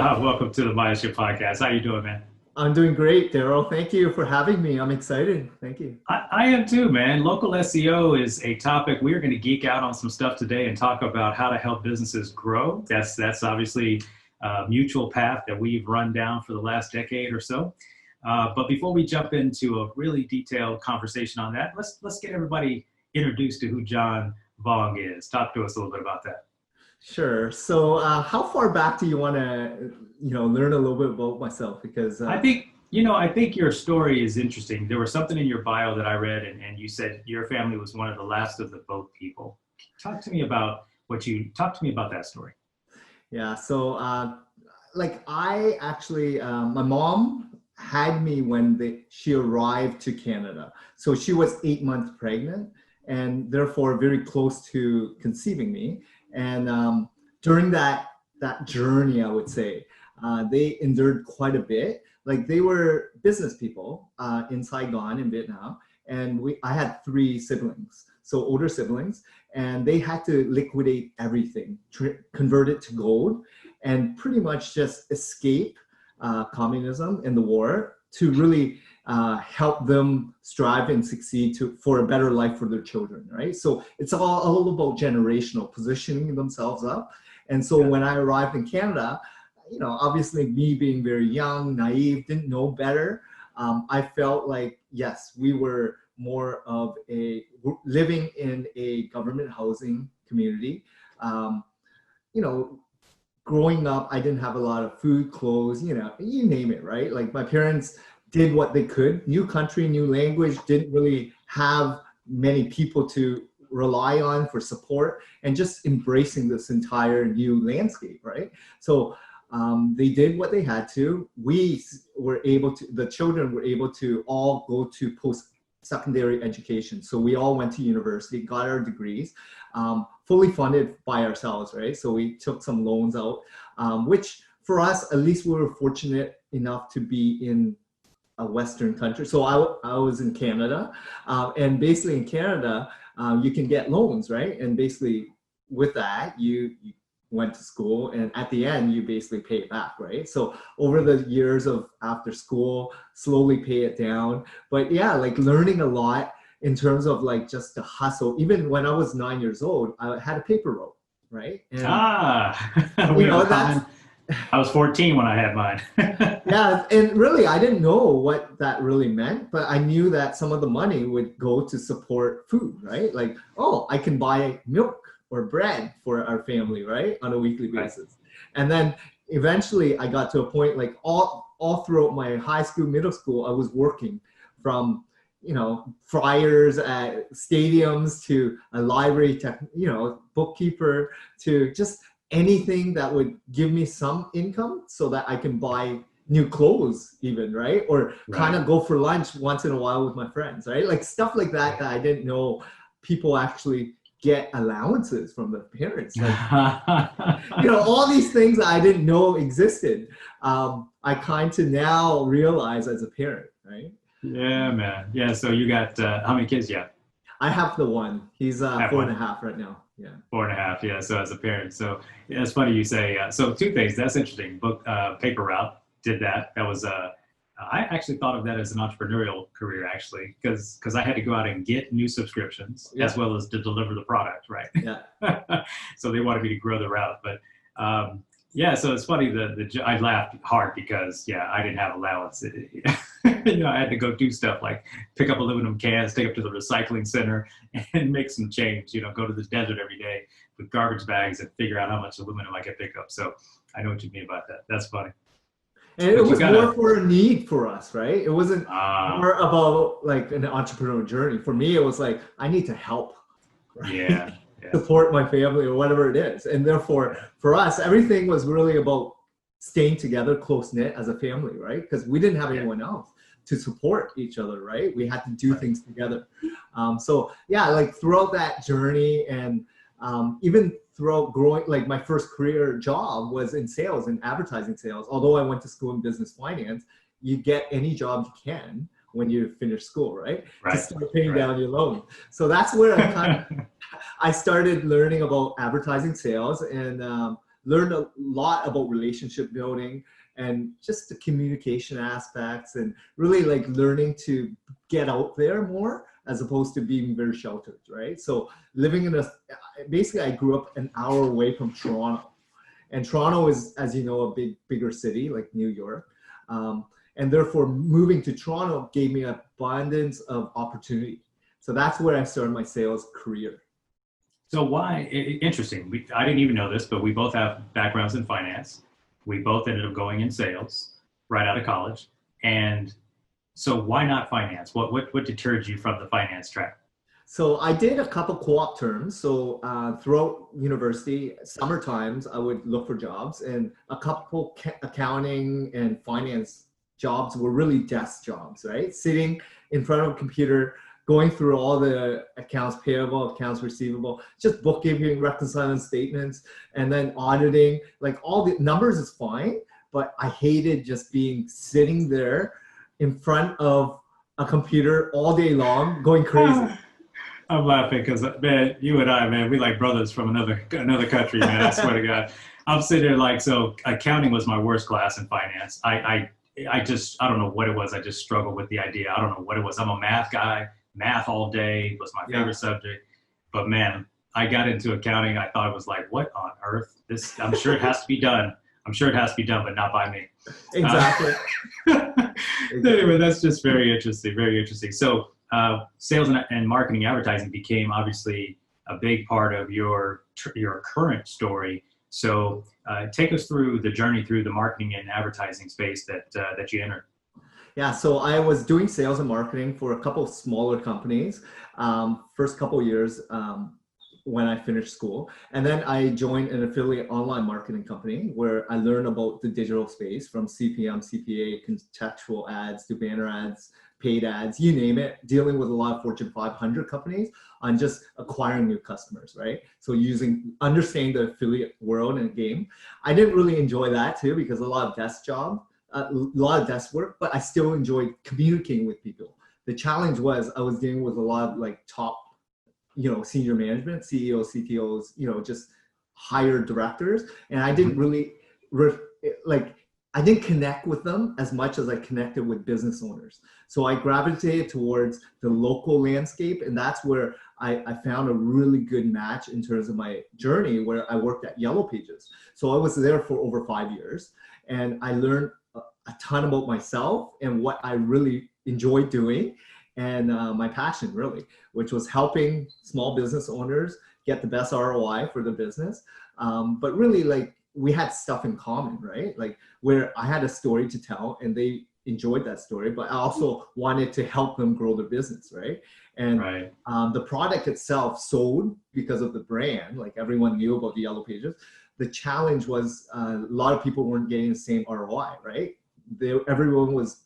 John, welcome to the MindShift podcast. How you doing, man? I'm doing great, Darrell. Thank you for having me. I'm excited. Thank you. I am too, man. Local SEO is a topic. We're going to geek out on some stuff today and talk about how to help businesses grow. That's obviously a mutual path that we've run down for the last decade or so. But before we jump into a really detailed conversation on that, let's get everybody introduced to who John Vuong is. Talk to us a little bit about that. Sure. So how far back do you want to, learn a little bit about myself? Because I think your story is interesting. There was something in your bio that I read, and you said your family was one of the last of the boat people. Talk to me about that story. Yeah. So I actually, my mom had me when she arrived to Canada. So she was 8 months pregnant and therefore very close to conceiving me. And during that journey, I would say, they endured quite a bit. Like they were business people in Saigon in Vietnam. And I had 3 siblings, so older siblings, and they had to liquidate everything, convert it to gold, and pretty much just escape communism and the war to really help them strive and succeed for a better life for their children, right? So it's all about generational, positioning themselves up. And so when I arrived in Canada, obviously me being very young, naive, didn't know better, I felt like, yes, we were more of living in a government housing community. Growing up, I didn't have a lot of food, clothes, you name it, right? Like my parents did what they could. New country, new language, didn't really have many people to rely on for support and just embracing this entire new landscape, right? So they did what they had to. The children were able to all go to post-secondary education. So we all went to university, got our degrees, fully funded by ourselves, right? So we took some loans out, which for us, at least we were fortunate enough to be in a Western country. So I was in Canada, and basically in Canada, you can get loans, right? And basically with that, you went to school, and at the end, you basically pay it back, right? So over the years of after school, slowly pay it down. But yeah, like learning a lot in terms of like just the hustle. Even when I was 9 years old, I had a paper route, right? And, I was 14 when I had mine. Yeah, and really, I didn't know what that really meant, but I knew that some of the money would go to support food, right? Like, oh, I can buy milk or bread for our family, right, on a weekly basis. And then eventually, I got to a point like all throughout my high school, middle school, I was working from flyers at stadiums to a library, bookkeeper, to just anything that would give me some income so that I can buy new clothes even, right? Or kind of go for lunch once in a while with my friends, right? Like stuff like that I didn't know people actually get allowances from their parents. Like, all these things I didn't know existed. I kind of now realize as a parent, right? Yeah, man. Yeah, so you got, how many kids you have? I have the one. He's 4.5 right now. Yeah. 4.5. Yeah. So as a parent, so yeah, it's funny you say. So 2 things. That's interesting. Paper route did that. That was I actually thought of that as an entrepreneurial career actually, because I had to go out and get new subscriptions as well as to deliver the product, right? Yeah. So they wanted me to grow the route, but so it's funny. I laughed hard because I didn't have allowance. I had to go do stuff like pick up aluminum cans, take up to the recycling center, and make some change. Go to the desert every day with garbage bags and figure out how much aluminum I could pick up. So I know what you mean about that. That's funny. And it was more for a need for us, right? It wasn't more about like an entrepreneurial journey. For me, it was like I need to help. Right? Yeah. Support my family or whatever it is. And therefore, for us, everything was really about staying together, close-knit as a family, right? Because we didn't have anyone else to support each other, right? We had to do things together. Like throughout that journey and even throughout growing, like my first career job was in sales and advertising sales. Although I went to school in business finance, you get any job you can when you finish school, right? To start paying down your loan. So that's where I started learning about advertising sales and learned a lot about relationship building and just the communication aspects, and really like learning to get out there more as opposed to being very sheltered, right? So living in basically I grew up an hour away from Toronto. And Toronto is, as you know, a bigger city like New York. And therefore moving to Toronto gave me an abundance of opportunity. So that's where I started my sales career. So why, interesting, I didn't even know this, but we both have backgrounds in finance. We both ended up going in sales right out of college. And so why not finance? What deterred you from the finance track? So I did a couple co-op terms. So throughout university, summer times, I would look for jobs, and a couple accounting and finance jobs were really desk jobs, right? Sitting in front of a computer, going through all the accounts payable, accounts receivable, just bookkeeping, reconciling statements, and then auditing. Like all the numbers is fine, but I hated just being sitting there in front of a computer all day long, going crazy. I'm laughing because, man, you and I, man, we like brothers from another country, man. I swear to God. I'm sitting there like, so accounting was my worst class in finance. I don't know what it was. I just struggled with the idea. I don't know what it was. I'm a math guy. Math all day was my favorite subject. But man, I got into accounting. I thought it was like, what on earth? I'm sure it has to be done. I'm sure it has to be done, but not by me. Exactly. Anyway, that's just very interesting. Very interesting. So sales and marketing advertising became obviously a big part of your current story. So take us through the journey through the marketing and advertising space that you entered. Yeah, so I was doing sales and marketing for a couple of smaller companies, first couple of years when I finished school. And then I joined an affiliate online marketing company where I learned about the digital space, from CPM, CPA, contextual ads to banner ads, paid ads, you name it, dealing with a lot of Fortune 500 companies on just acquiring new customers, right? So understanding the affiliate world and game. I didn't really enjoy that too, because a lot of desk work, but I still enjoyed communicating with people. The challenge was I was dealing with a lot of like top, senior management, CEOs, CTOs, just higher directors. And I didn't really I didn't connect with them as much as I connected with business owners. So I gravitated towards the local landscape, and that's where I found a really good match in terms of my journey, where I worked at Yellow Pages. So I was there for over 5 years, and I learned a ton about myself and what I really enjoy doing, and my passion really, which was helping small business owners get the best ROI for the business. But really, we had stuff in common, right? Like where I had a story to tell and they enjoyed that story, but I also wanted to help them grow their business, right? And right. The product itself sold because of the brand, like everyone knew about the Yellow Pages. The challenge was a lot of people weren't getting the same ROI, right? Everyone was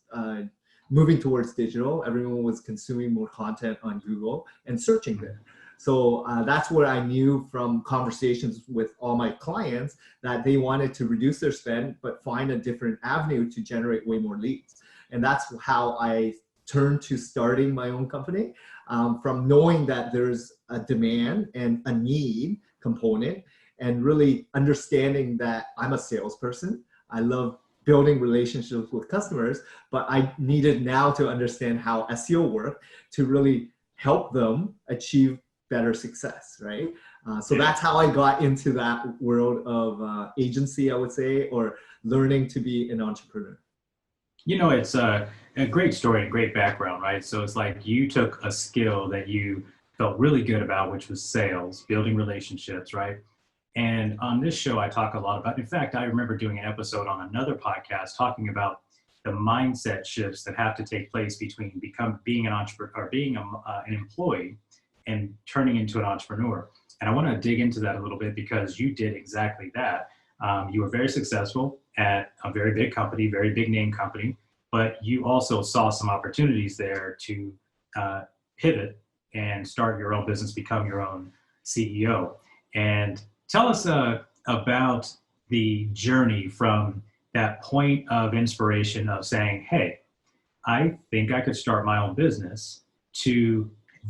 moving towards digital. Everyone was consuming more content on Google and searching there. So that's where I knew from conversations with all my clients that they wanted to reduce their spend, but find a different avenue to generate way more leads. And that's how I turned to starting my own company, from knowing that there's a demand and a need component, and really understanding that I'm a salesperson. I love building relationships with customers, but I needed now to understand how SEO worked to really help them achieve better success, right? So that's how I got into that world of agency, I would say, or learning to be an entrepreneur. It's a great story and a great background, right? So it's like you took a skill that you felt really good about, which was sales, building relationships, right? And on this show, I talk a lot about, in fact, I remember doing an episode on another podcast talking about the mindset shifts that have to take place between being an entrepreneur or being an employee and turning into an entrepreneur. And I want to dig into that a little bit because you did exactly that. You were very successful at a very big company, very big name company, but you also saw some opportunities there to pivot and start your own business, become your own CEO. And tell us about the journey from that point of inspiration of saying, hey, I think I could start my own business, to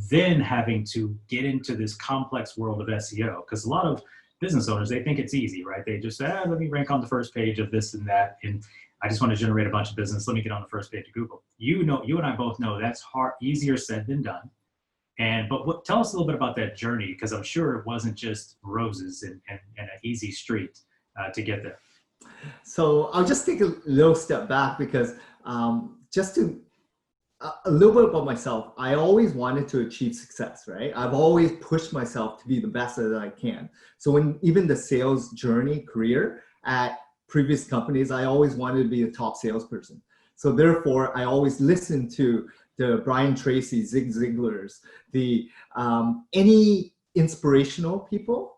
then having to get into this complex world of SEO. Because a lot of business owners, they think it's easy, right? They just say, let me rank on the first page of this and that. And I just want to generate a bunch of business. Let me get on the first page of Google. You and I both know that's easier said than done. But tell us a little bit about that journey, because I'm sure it wasn't just roses and an easy street to get there. So I'll just take a little step back because just to a little bit about myself, I always wanted to achieve success, right? I've always pushed myself to be the best that I can. So when even the sales journey career at previous companies, I always wanted to be a top salesperson. So therefore, I always listened to the Brian Tracy, Ziglars, the any inspirational people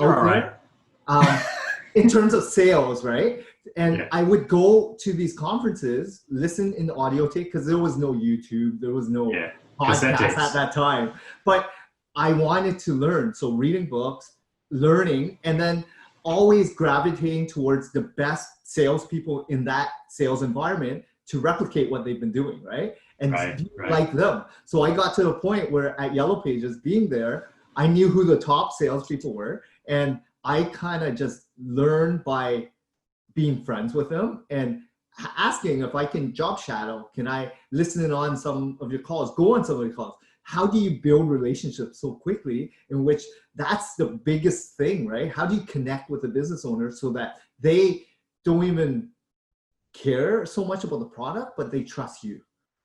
out there in terms of sales, right? And yeah. I would go to these conferences, listen in the audio tape, because there was no YouTube, there was no podcast at that time. But I wanted to learn. So reading books, learning, and then always gravitating towards the best salespeople in that sales environment to replicate what they've been doing, right? And be like them. So I got to the point where at Yellow Pages, being there, I knew who the top salespeople were. And I kind of just learned by being friends with them and asking if I can job shadow. Can I listen in on some of your calls, go on some of your calls? How do you build relationships so quickly, in which that's the biggest thing, right? How do you connect with a business owner so that they don't even care so much about the product, but they trust you?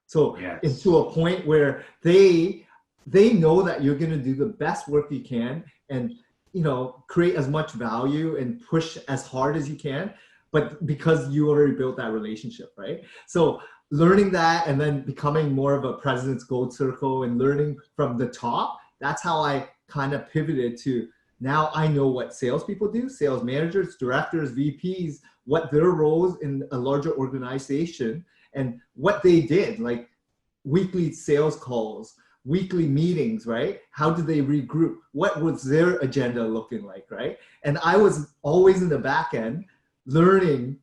So it's to a point where they know that you're going to do the best work you can and, you know, create as much value and push as hard as you can, but because you already built that relationship, right? So learning that and then becoming more of a President's Gold Circle and learning from the top, that's how I kind of pivoted to now I know what salespeople do, sales managers, directors, VPs, what their roles in a larger organization and what they did, like weekly sales calls, weekly meetings, right? How did they regroup? What was their agenda looking like, right? And I was always in the back end learning,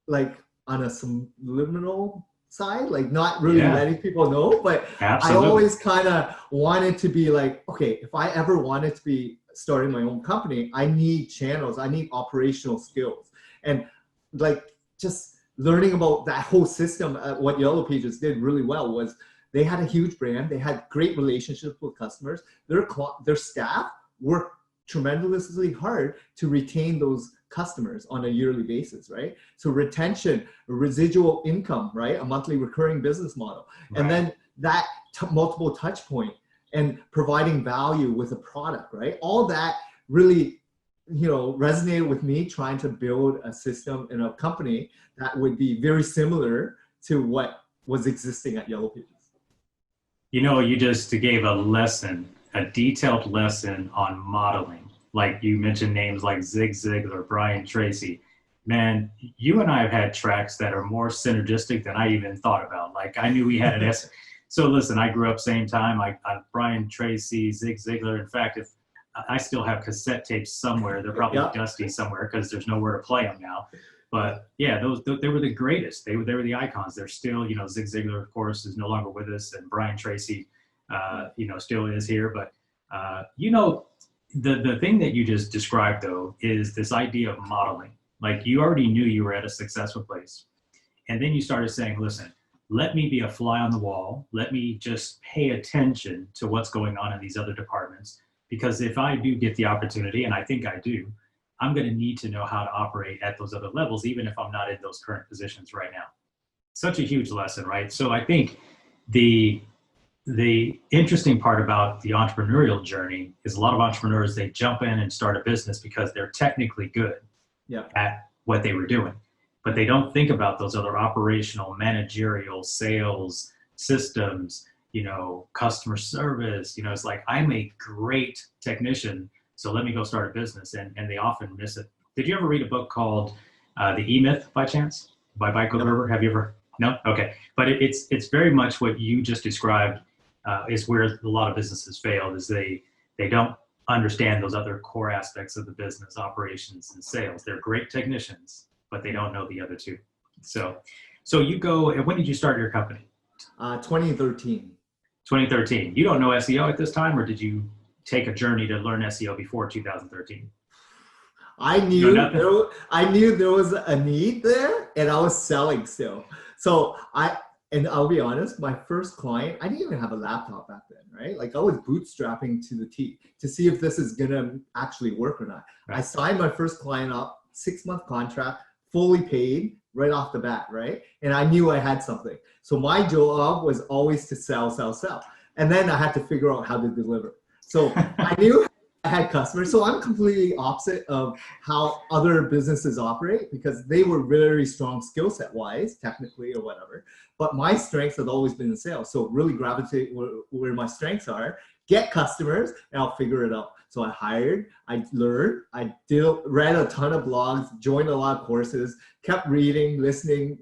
like on a subliminal side, like not really letting people know, but Absolutely. I always kind of wanted to be like, okay, if I ever wanted to be starting my own company, I need channels, I need operational skills. And like just learning about that whole system, what Yellow Pages did really well was they had a huge brand, they had great relationships with customers, their staff worked tremendously hard to retain those customers on a yearly basis, right? So retention, residual income, right? A monthly recurring business model. Right. And then that multiple touch point and providing value with a product, right? All that really, you know, resonated with me trying to build a system in a company that would be very similar to what was existing at Yellow Pages. You know, you just gave a lesson, a detailed lesson on modeling. Like you mentioned names like Zig Ziglar, Brian Tracy. Man, you and I have had tracks that are more synergistic than I even thought about. Like I knew we had an S. So listen, I grew up same time. I Brian Tracy, Zig Ziglar. In fact, if I still have cassette tapes somewhere, they're probably dusty somewhere because there's nowhere to play them now. But yeah, they were the greatest. They were the icons. They're still, you know, Zig Ziglar, of course, is no longer with us, and Brian Tracy, you know, still is here. But you know, the thing that you just described though is this idea of modeling. Like you already knew you were at a successful place, and then you started saying, "Listen, let me be a fly on the wall. Let me just pay attention to what's going on in these other departments, because if I do get the opportunity, and I think I do, I'm going to need to know how to operate at those other levels, even if I'm not in those current positions right now." Such a huge lesson, right? So I think the interesting part about the entrepreneurial journey is a lot of entrepreneurs, they jump in and start a business because they're technically good at what they were doing, but they don't think about those other operational, managerial, sales, systems, you know, customer service. You know, it's like, I'm a great technician, so let me go start a business, and they often miss it. Did you ever read a book called The E-Myth by chance by Michael Gerber? Have you ever? No? Okay. But it's very much what you just described is where a lot of businesses fail, is they don't understand those other core aspects of the business, operations and sales. They're great technicians, but they don't know the other two. So you go, and when did you start your company? 2013. 2013. You don't know SEO at this time, or did you take a journey to learn SEO before 2013? nothing. I knew there was a need there, and I was selling still. So and I'll be honest, my first client, I didn't even have a laptop back then, right? Like I was bootstrapping to the T to see if this is gonna actually work or not. Right. I signed my first client up, 6-month contract, fully paid right off the bat, right? And I knew I had something. So my job was always to sell, sell, sell. And then I had to figure out how to deliver. So I knew I had customers. So I'm completely opposite of how other businesses operate because they were very strong skill set wise, technically or whatever. But my strengths have always been in sales. So really gravitate where my strengths are, get customers, and I'll figure it out. So I hired, I learned, read a ton of blogs, joined a lot of courses, kept reading, listening,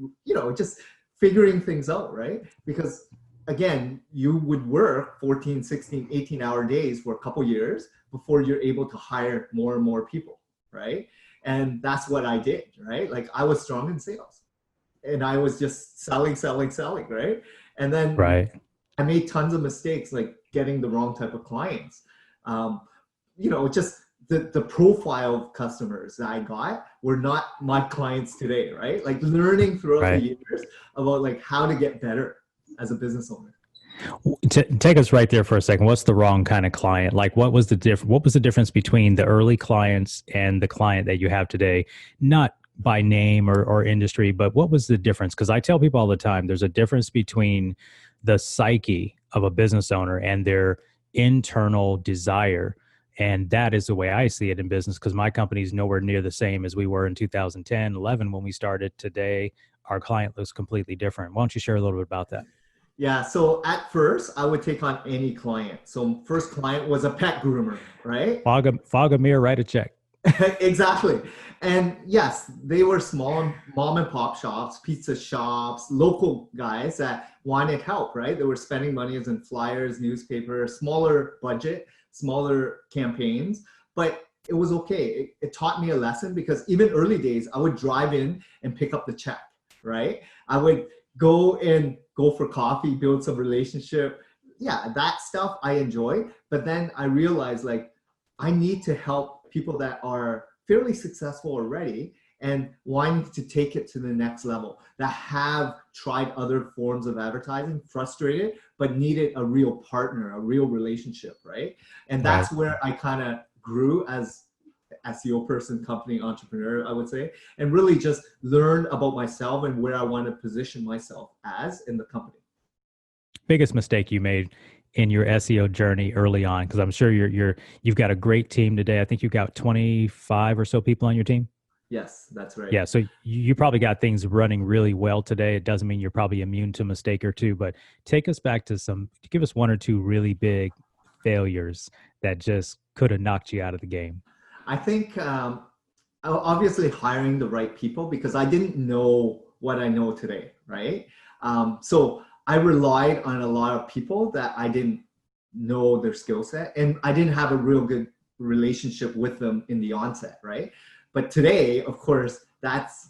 just figuring things out, right? Because again, you would work 14, 16, 18-hour days for a couple years before you're able to hire more and more people, right? And that's what I did, right? Like I was strong in sales and I was just selling, right? And then Right. I made tons of mistakes, like getting the wrong type of clients. Just the profile of customers that I got were not my clients today, right? Like learning throughout the years about like how to get better as a business owner. Take us right there for a second. What's the wrong kind of client? Like what was the difference between the early clients and the client that you have today? Not by name or industry, but what was the difference? Because I tell people all the time, there's a difference between the psyche of a business owner and their internal desire. And that is the way I see it in business, because my company is nowhere near the same as we were in 2010, 11 when we started. Today, our client looks completely different. Why don't you share a little bit about that? Yeah, so at first, I would take on any client. So first client was a pet groomer, right? Fog a mirror, write a check. Exactly. And yes, they were small mom and pop shops, pizza shops, local guys that wanted help, right? They were spending money as in flyers, newspaper, smaller budget, smaller campaigns, but it was okay. It taught me a lesson because even early days, I would drive in and pick up the check, right? I would go for coffee, build some relationship. Yeah, that stuff I enjoy. But then I realized like I need to help people that are fairly successful already and wanting to take it to the next level, that have tried other forms of advertising, frustrated, but needed a real partner, a real relationship, right? And that's where I kind of grew as SEO person, company entrepreneur, I would say, and really just learn about myself and where I want to position myself as in the company. Biggest mistake you made in your SEO journey early on? Because I'm sure you've got a great team today. I think you've got 25 or so people on your team. Yes, that's right. Yeah, so you probably got things running really well today. It doesn't mean you're probably immune to a mistake or two, but take us back to give us one or two really big failures that just could have knocked you out of the game. I think obviously hiring the right people, because I didn't know what I know today, right? So I relied on a lot of people that I didn't know their skill set, and I didn't have a real good relationship with them in the onset, right? But today, of course,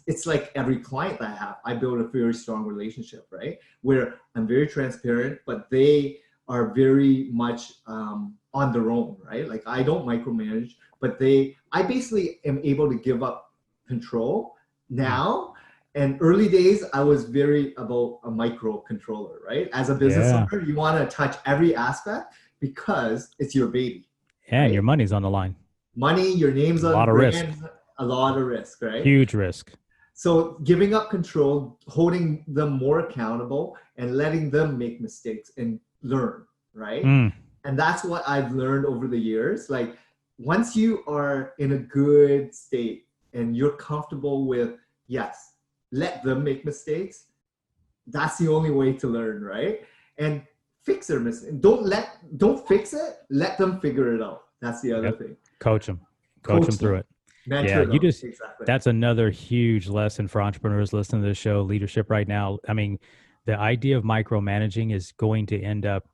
it's like every client that I have, I build a very strong relationship, right? Where I'm very transparent, but they are very much on their own, right? Like I don't micromanage, but I basically am able to give up control now. And early days, I was very about a micro controller, right? As a business owner, you want to touch every aspect because it's your baby. Yeah, right? And your money's on the line. Money, your name's on the brand, a lot of risk, right? Huge risk. So giving up control, holding them more accountable, and letting them make mistakes and learn, right? And that's what I've learned over the years. Like once you are in a good state and you're comfortable with, yes, let them make mistakes. That's the only way to learn, right? And fix their mistakes. Don't fix it. Let them figure it out. That's the other thing. Coach them through it. Mentor them. Exactly. That's another huge lesson for entrepreneurs listening to this show, leadership right now. I mean, the idea of micromanaging is going to end up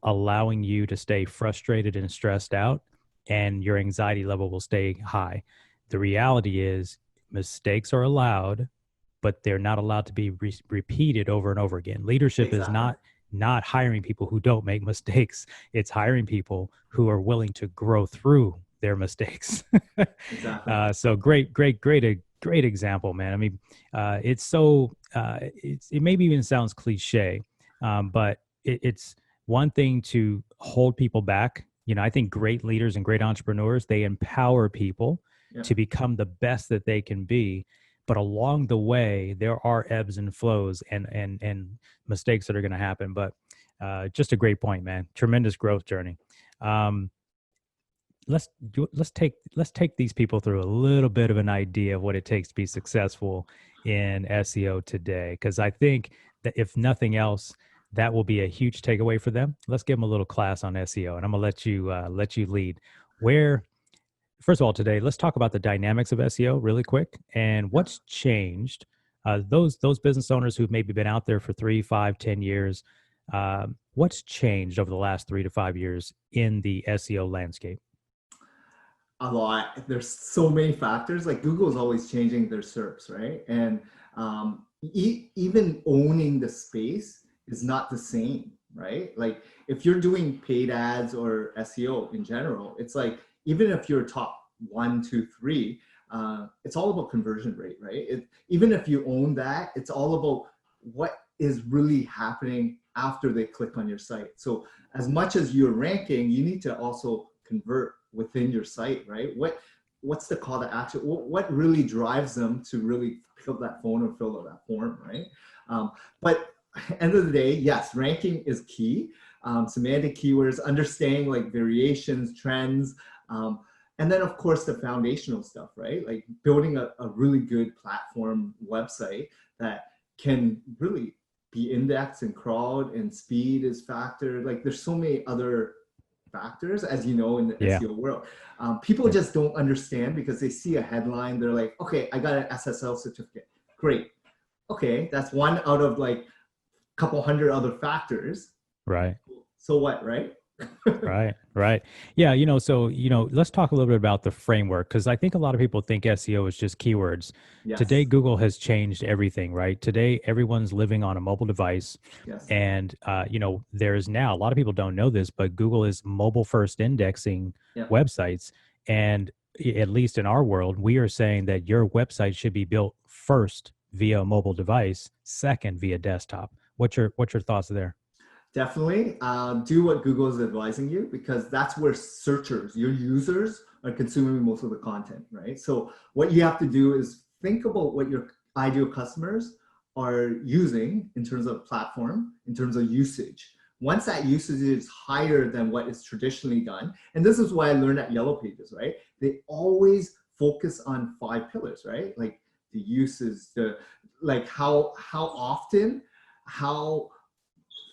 allowing you to stay frustrated and stressed out, and your anxiety level will stay high. The reality is mistakes are allowed, but they're not allowed to be repeated over and over again. Leadership is not hiring people who don't make mistakes. It's hiring people who are willing to grow through their mistakes. Exactly. So great example, man. I mean, it's so it maybe even sounds cliche, but it's one thing to hold people back. You know, I think great leaders and great entrepreneurs, they empower people Yeah. to become the best that they can be. But along the way, there are ebbs and flows and mistakes that are going to happen. But just a great point, man. Tremendous growth journey. Um, let's take these people through a little bit of an idea of what it takes to be successful in SEO today, because I think that if nothing else, that will be a huge takeaway for them. Let's give them a little class on SEO, and I'm gonna let you lead. Where First of all, today let's talk about the dynamics of SEO really quick and Yeah. what's changed. Those business owners who've maybe been out there for 3, 5, 10 years. What's changed over the last 3 to 5 years in the SEO landscape? A lot. There's so many factors. Like Google's always changing their SERPs, right? And even owning the space is not the same, right? Like if you're doing paid ads or SEO in general, it's like even if you're top 1, 2, 3, it's all about conversion rate, right? Even if you own that, it's all about what is really happening after they click on your site. So as much as you're ranking, you need to also convert within your site, right? What's the call to action? What really drives them to really pick up that phone and fill out that form, right? But end of the day, yes, ranking is key. Semantic keywords, understanding like variations, trends, and then of course the foundational stuff, right? Like building a really good platform website that can really be indexed and crawled, and speed is factored. Like there's so many other factors, as you know, in the Yeah. SEO world. People just don't understand because they see a headline. They're like, okay, I got an SSL certificate. Great. Okay, that's one out of like a couple hundred other factors. Right. So what, right? Right. Yeah, let's talk a little bit about the framework, because I think a lot of people think SEO is just keywords. Today, Yes. Google has changed everything, right? Today, everyone's living on a mobile device. Yes. And, there's now, a lot of people don't know this, but Google is mobile first indexing Yeah. websites. And at least in our world, we are saying that your website should be built first via a mobile device, second via desktop. What's your thoughts there? Definitely do what Google is advising you, because that's where searchers, your users, are consuming most of the content, right? So what you have to do is think about what your ideal customers are using in terms of platform, in terms of usage. Once that usage is higher than what is traditionally done, and this is why I learned at Yellow Pages, right? They always focus on 5 pillars, right? Like the uses, the like how often, how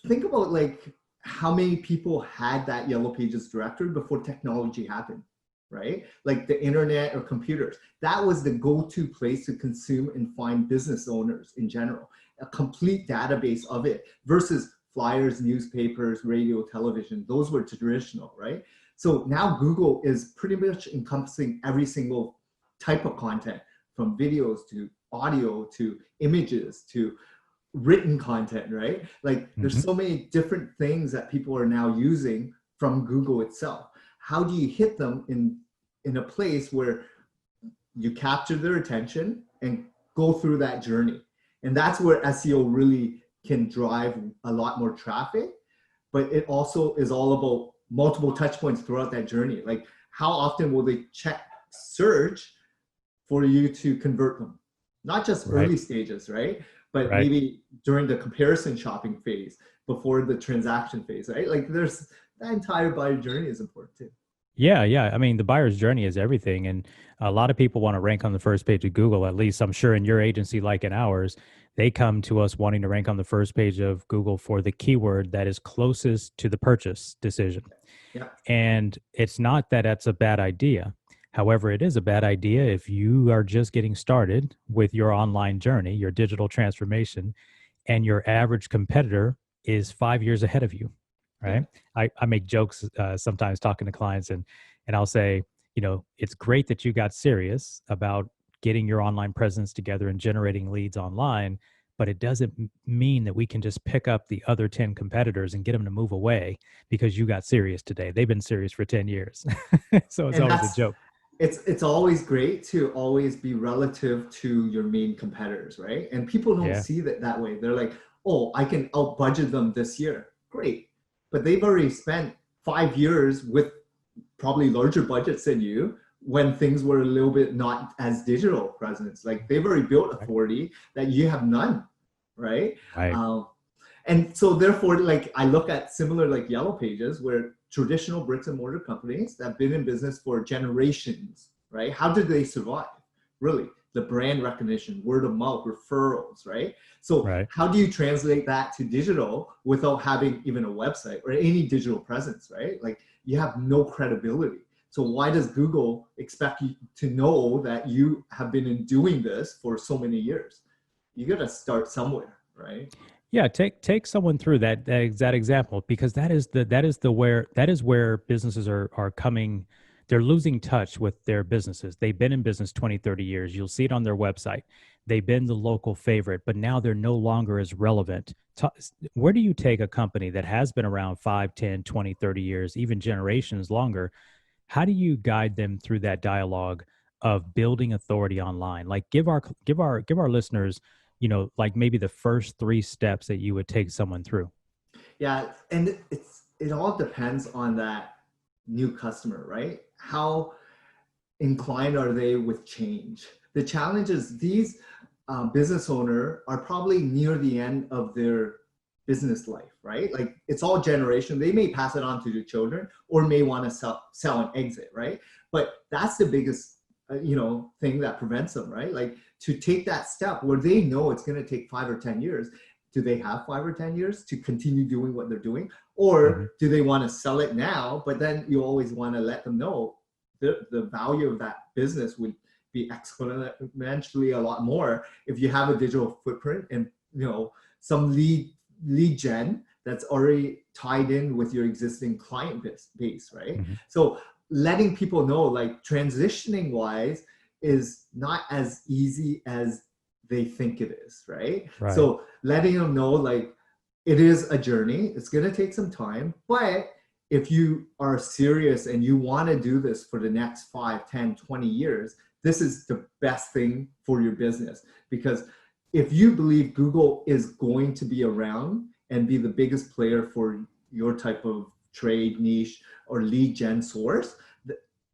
think about like how many people had that Yellow Pages directory before technology happened, right? Like the internet or computers. That was the go-to place to consume and find business owners in general. A complete database of it versus flyers, newspapers, radio, television. Those were traditional, right? So now Google is pretty much encompassing every single type of content, from videos to audio to images to written content, right? Like there's so many different things that people are now using from Google itself. How do you hit them in a place where you capture their attention and go through that journey? And that's where SEO really can drive a lot more traffic, but it also is all about multiple touch points throughout that journey. Like how often will they check search for you to convert them? Not just Right. early stages, right? But Right. maybe during the comparison shopping phase, before the transaction phase, right? Like there's that entire buyer journey is important too. Yeah. I mean, the buyer's journey is everything. And a lot of people want to rank on the first page of Google, at least I'm sure in your agency, like in ours, they come to us wanting to rank on the first page of Google for the keyword that is closest to the purchase decision. Yeah. And it's not that that's a bad idea. However, it is a bad idea if you are just getting started with your online journey, your digital transformation, and your average competitor is 5 years ahead of you, Yeah. right? I make jokes sometimes talking to clients, and I'll say, it's great that you got serious about getting your online presence together and generating leads online, but it doesn't mean that we can just pick up the other 10 competitors and get them to move away because you got serious today. They've been serious for 10 years. So it's And always a joke. it's always great to always be relative to your main competitors, right? And people don't Yeah. see that way. They're like, oh, I can out budget them this year. Great. But they've already spent 5 years with probably larger budgets than you when things were a little bit not as digital presence. Like they've already built authority that you have none, right? Right. And so therefore, like I look at similar like Yellow Pages where traditional bricks and mortar companies that have been in business for generations, right? How did they survive? Really, the brand recognition, word of mouth, referrals, right? So how do you translate that to digital without having even a website or any digital presence, right? Like you have no credibility. So why does Google expect you to know that you have been doing this for so many years? You got to start somewhere, right? Yeah, take someone through that example, because that is where businesses are coming. They're losing touch with their businesses. They've been in business 20, 30 years. You'll see it on their website. They've been the local favorite, but now they're no longer as relevant. Where do you take a company that has been around 5, 10, 20, 30 years, even generations longer? How do you guide them through that dialogue of building authority online? Like give our listeners, like maybe the first 3 steps that you would take someone through. Yeah, and it all depends on that new customer, right? How inclined are they with change? The challenge is these business owners are probably near the end of their business life, right? Like it's all generation. They may pass it on to their children or may want to sell and exit, right? But that's the biggest thing that prevents them, right? Like to take that step where they know it's going to take 5 or 10 years. Do they have 5 or 10 years to continue doing what they're doing? Or do they want to sell it now? But then you always want to let them know the value of that business would be exponentially a lot more if you have a digital footprint and some lead gen that's already tied in with your existing client base, right? So letting people know, like transitioning wise is not as easy as they think it is, right? So letting them know, like, it is a journey. It's going to take some time, but if you are serious and you want to do this for the next 5, 10, 20 years, this is the best thing for your business. Because if you believe Google is going to be around and be the biggest player for your type of trade niche or lead gen source,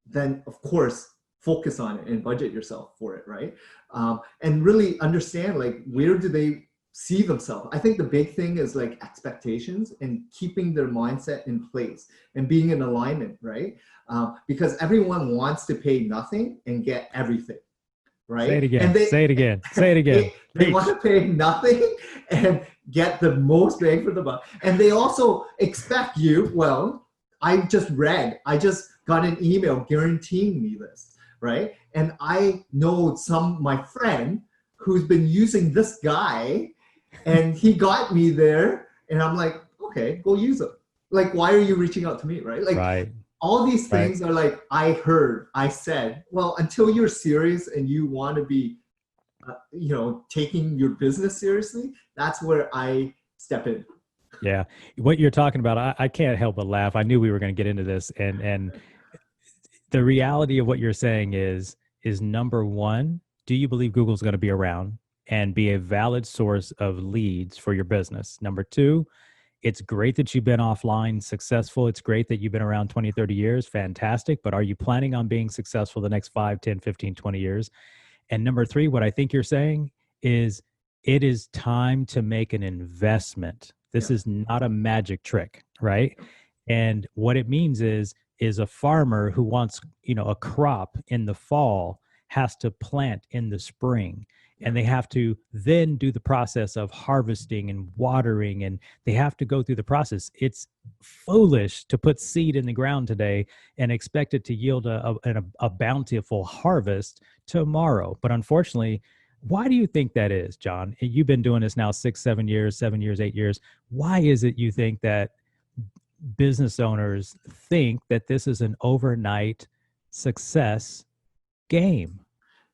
then of course, focus on it and budget yourself for it, right? And really understand, like, where do they see themselves? I think the big thing is like expectations and keeping their mindset in place and being in alignment, right? Because everyone wants to pay nothing and get everything, right? Say it again. And Say it again. Say it again. They want to pay nothing and get the most bang for the buck. And they also expect you, well, I just got an email guaranteeing me this, right? And I know my friend who's been using this guy and he got me there, and I'm like, okay, go use him. Like, why are you reaching out to me, right? Like, all these things are like, I said, well, until you're serious and you want to be, taking your business seriously, that's where I step in. Yeah. What you're talking about, I can't help but laugh. I knew we were going to get into this. And the reality of what you're saying is number one, do you believe Google's going to be around and be a valid source of leads for your business? Number two, it's great that you've been offline successful. It's great that you've been around 20, 30 years. Fantastic. But are you planning on being successful the next 5, 10, 15, 20 years? And number three, what I think you're saying is it is time to make an investment. This is not a magic trick, right? And what it means is a farmer who wants, a crop in the fall has to plant in the spring. And they have to then do the process of harvesting and watering, and they have to go through the process. It's foolish to put seed in the ground today and expect it to yield a bountiful harvest tomorrow. But unfortunately, why do you think that is, John? You've been doing this now 6, 7 years, 7 years, 8 years. Why is it you think that business owners think that this is an overnight success game?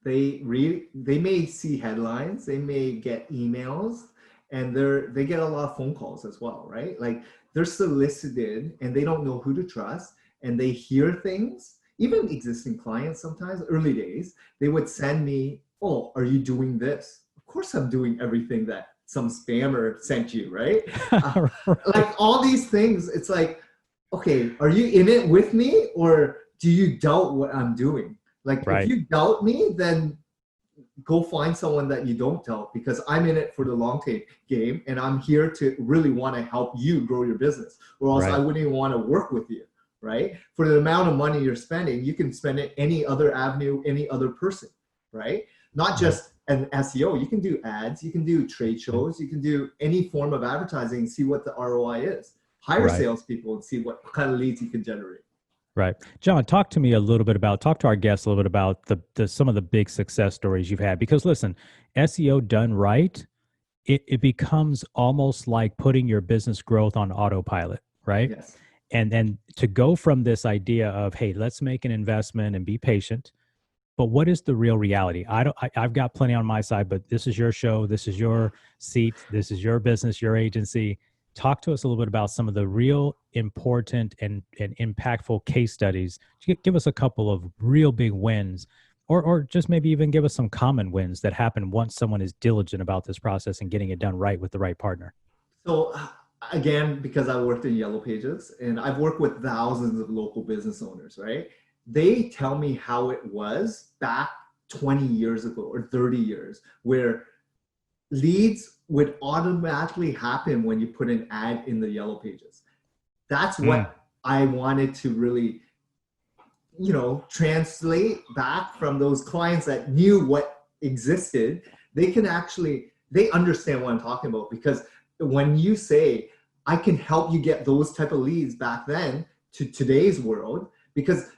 they may see headlines, they may get emails, and they get a lot of phone calls as well, right? Like they're solicited and they don't know who to trust, and they hear things. Even existing clients, sometimes early days, they would send me, "Oh, are you doing this?" Of course, I'm doing everything that some spammer sent you, right? Uh, Right. like all these things, it's like, okay, are you in it with me, or do you doubt what I'm doing? Like, if Right. you doubt me, then go find someone that you don't doubt, because I'm in it for the game, and I'm here to really want to help you grow your business, or else I Right. wouldn't even want to work with you, right? For the amount of money you're spending, you can spend it any other avenue, any other person, right? Not Right. just an SEO. You can do ads, you can do trade Yeah. shows, you can do any form of advertising and see what the ROI is. Hire Right. salespeople and see what kind of leads you can generate. Right. John, talk to me a little bit about, talk to our guests a little bit about the some of the big success stories you've had. Because listen, SEO done right, it becomes almost like putting your business growth on autopilot, right? Yes. And to go from this idea of, hey, let's make an investment and be patient, but what is the real reality? I've got plenty on my side, but this is your show, this is your seat, this is your business, your agency. Talk to us a little bit about some of the real important and impactful case studies. Give us a couple of real big wins, or just maybe even give us some common wins that happen once someone is diligent about this process and getting it done right with the right partner. So again, because I worked in Yellow Pages and I've worked with thousands of local business owners, right? They tell me how it was back 20 years ago or 30 years, where leads would automatically happen when you put an ad in the Yellow Pages. That's Mm, what I wanted to really, translate back from those clients that knew what existed. They understand what I'm talking about, because when you say, I can help you get those type of leads back then to today's world, because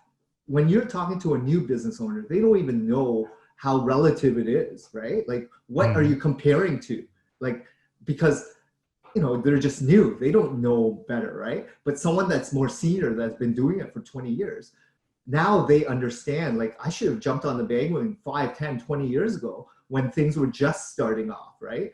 when you're talking to a new business owner, they don't even know how relative it is, right? Like, what are mhm. you comparing to? Like, because they're just new, they don't know better, right? But someone that's more senior, that's been doing it for 20 years, now they understand, like, I should have jumped on the bandwagon 5, 10, 20 years ago when things were just starting off, right?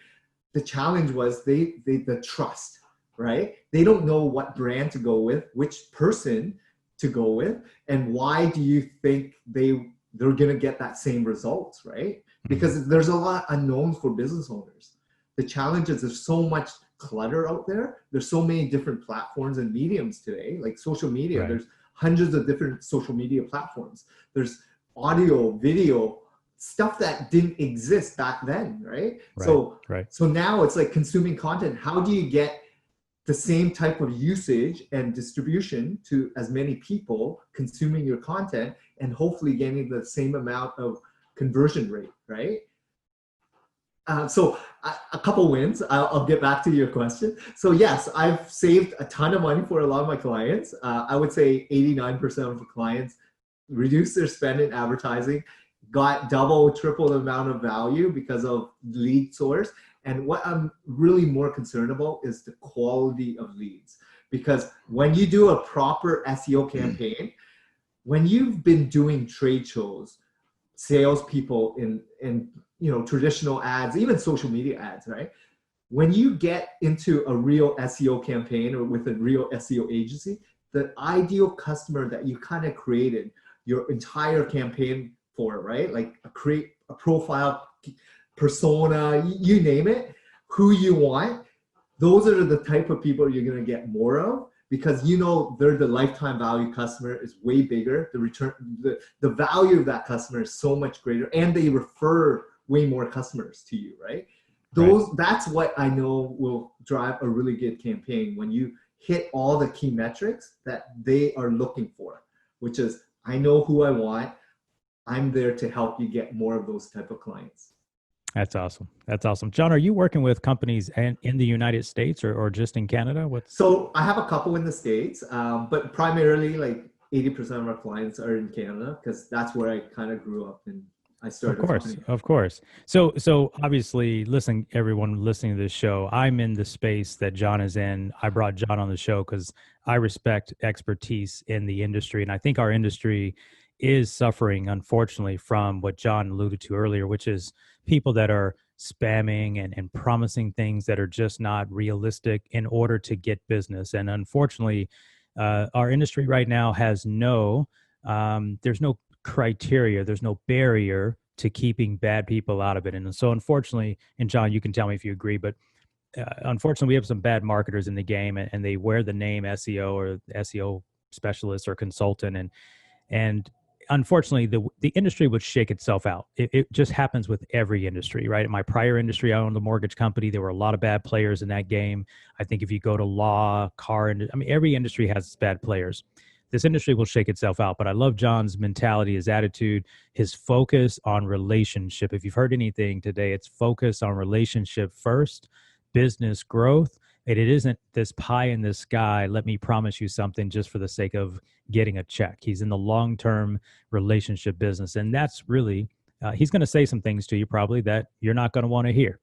The challenge was the trust, right? They don't know what brand to go with, which person to go with, and why do you think they're gonna get that same results, right? Mhm. Because there's a lot of unknowns for business owners. The challenge is there's so much clutter out there. There's so many different platforms and mediums today, like social media. Right. There's hundreds of different social media platforms. There's audio, video, stuff that didn't exist back then, right? Right. So Right. so now it's like consuming content. How do you get the same type of usage and distribution to as many people consuming your content, and hopefully getting the same amount of conversion rate, right? So a couple wins. I'll get back to your question. So yes, I've saved a ton of money for a lot of my clients. I would say 89% of the clients reduced their spend in advertising, got double, triple the amount of value because of lead source. And what I'm really more concerned about is the quality of leads. Because when you do a proper SEO campaign, when you've been doing trade shows, salespeople in traditional ads, even social media ads, right? When you get into a real SEO campaign or with a real SEO agency, the ideal customer that you kind of created your entire campaign for, right? Like create a profile, persona, you name it, who you want. Those are the type of people you're going to get more of, because they're the lifetime value customer is way bigger. The return, the value of that customer is so much greater, and they refer way more customers to you, right? Right. That's what I know will drive a really good campaign, when you hit all the key metrics that they are looking for, which is, I know who I want. I'm there to help you get more of those type of clients. That's awesome. That's awesome. John, are you working with companies in the United States or just in Canada? What's So I have a couple in the States, but primarily like 80% of our clients are in Canada, because that's where I kind of grew up and I Of started the course, company. of course. So obviously, listen, everyone listening to this show, I'm in the space that John is in. I brought John on the show because I respect expertise in the industry, and I think our industry is suffering, unfortunately, from what John alluded to earlier, which is people that are spamming and promising things that are just not realistic in order to get business. And unfortunately, our industry right now has there's no criteria, there's no barrier to keeping bad people out of it. And so, unfortunately, and John, you can tell me if you agree, but unfortunately, we have some bad marketers in the game, and they wear the name SEO or SEO specialist or consultant, and unfortunately, the industry would shake itself out. It just happens with every industry, right? In my prior industry, I owned a mortgage company. There were a lot of bad players in that game. I think if you go to law, every industry has bad players. This industry will shake itself out. But I love John's mentality, his attitude, his focus on relationship. If you've heard anything today, it's focus on relationship first, business growth. And it isn't this pie in the sky, let me promise you something just for the sake of getting a check. He's in the long-term relationship business. And that's really, he's going to say some things to you probably that you're not going to want to hear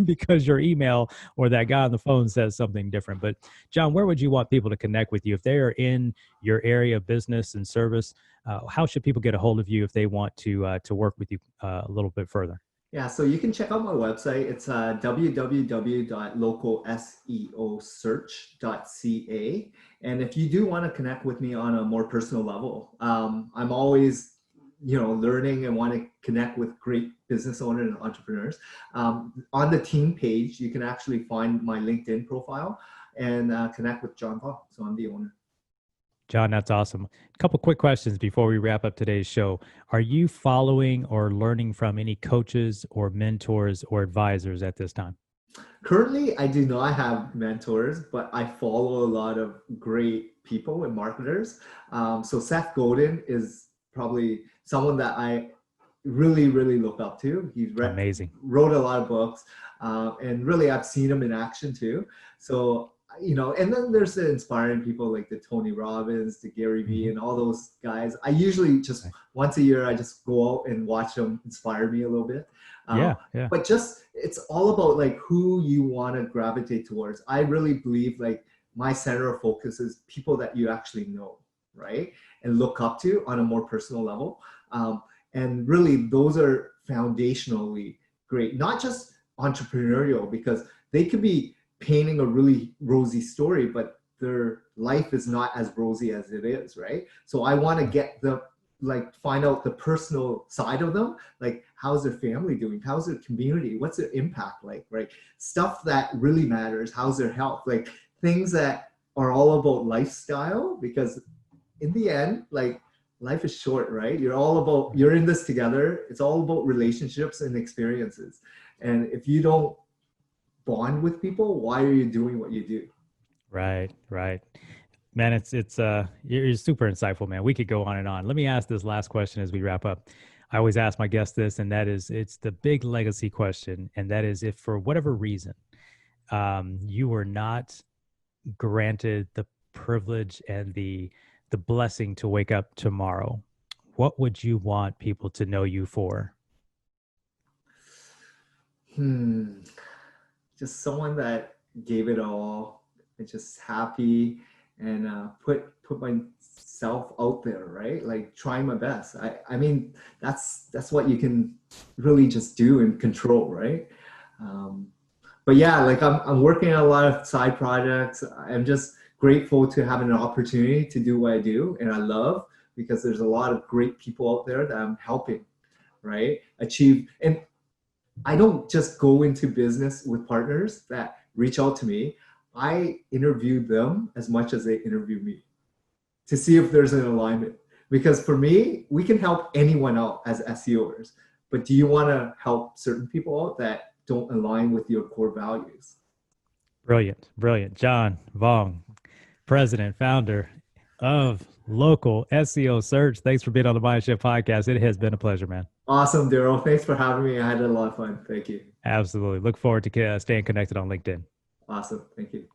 because your email or that guy on the phone says something different. But John, where would you want people to connect with you? If they are in your area of business and service, how should people get a hold of you if they want to work with you a little bit further? Yeah, so you can check out my website. It's www.localseosearch.ca. And if you do want to connect with me on a more personal level, I'm always, learning and want to connect with great business owners and entrepreneurs. On the team page, you can actually find my LinkedIn profile and connect with John Vuong. So I'm the owner. John, that's awesome. A couple quick questions before we wrap up today's show. Are you following or learning from any coaches or mentors or advisors at this time? Currently, I do not have mentors, but I follow a lot of great people and marketers. So Seth Godin is probably someone that I really, really look up to. He's wrote a lot of books, and really I've seen him in action too. So and then there's the inspiring people like the Tony Robbins, the Gary Vee, and all those guys. I usually just once a year, I just go out and watch them inspire me a little bit. Yeah. But just, it's all about like who you want to gravitate towards. I really believe like my center of focus is people that you actually know, right? And look up to on a more personal level. And really those are foundationally great, not just entrepreneurial, because they could be painting a really rosy story, but their life is not as rosy as it is, right? So I want to get find out the personal side of them, like how's their family doing, how's their community, what's their impact like, right? Stuff that really matters, how's their health, like things that are all about lifestyle, because in the end, like life is short, right? You're in this together. It's all about relationships and experiences. And if you don't bond with people, why are you doing what you do? Right. Man, you're super insightful, man. We could go on and on. Let me ask this last question as we wrap up. I always ask my guests this, and that is, it's the big legacy question. And that is, if for whatever reason, you were not granted the privilege and the blessing to wake up tomorrow, what would you want people to know you for? Just someone that gave it all, and just happy, and put myself out there, right? Like trying my best. I mean, that's what you can really just do and control, right? But yeah, like I'm working on a lot of side projects. I'm just grateful to have an opportunity to do what I do and I love, because there's a lot of great people out there that I'm helping, right? Achieve. And I don't just go into business with partners that reach out to me. I interview them as much as they interview me to see if there's an alignment. Because for me, we can help anyone out as SEOers, but do you want to help certain people out that don't align with your core values? Brilliant. John Vuong, president, founder of Local SEO Search. Thanks for being on the MindShift podcast. It has been a pleasure, man. Awesome, Darrell. Thanks for having me. I had a lot of fun. Thank you. Absolutely. Look forward to staying connected on LinkedIn. Awesome. Thank you.